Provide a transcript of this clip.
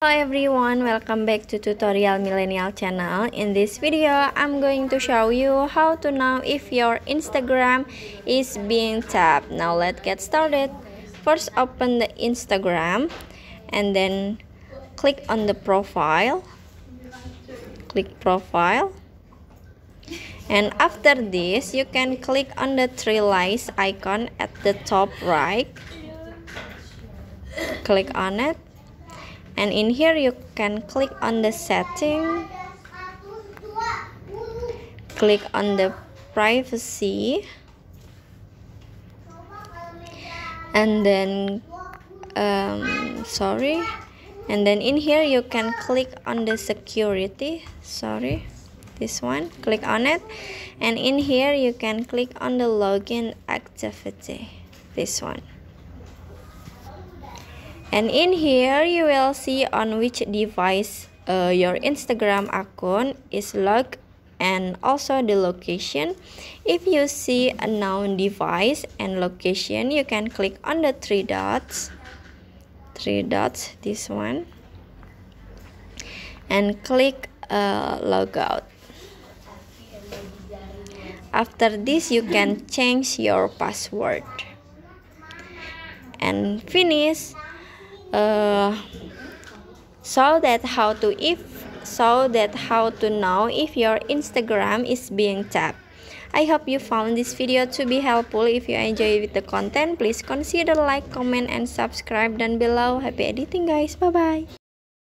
Hello everyone, welcome back to Tutorial Millennial channel. In this video, I'm going to show you how to know if your Instagram is being tapped. Now let's get started. First, open the Instagram and then click on the profile. Click profile. And after this, you can click on the three lights icon at the top right. Click on it. And in here you can click on the setting, click on the privacy, and then and then in here you can click on the security, this one, click on it, and in here you can click on the login activity, this one. And in here you will see on which device your Instagram account is logged and also the location. If you see a known device and location, you can click on the three dots, this one, and click logout. After this, you can change your password and finish. So that how to know if your Instagram is being tapped. I hope you found this video to be helpful. If you enjoy with the content, please consider like, comment, and subscribe down below. Happy editing, guys. Bye bye.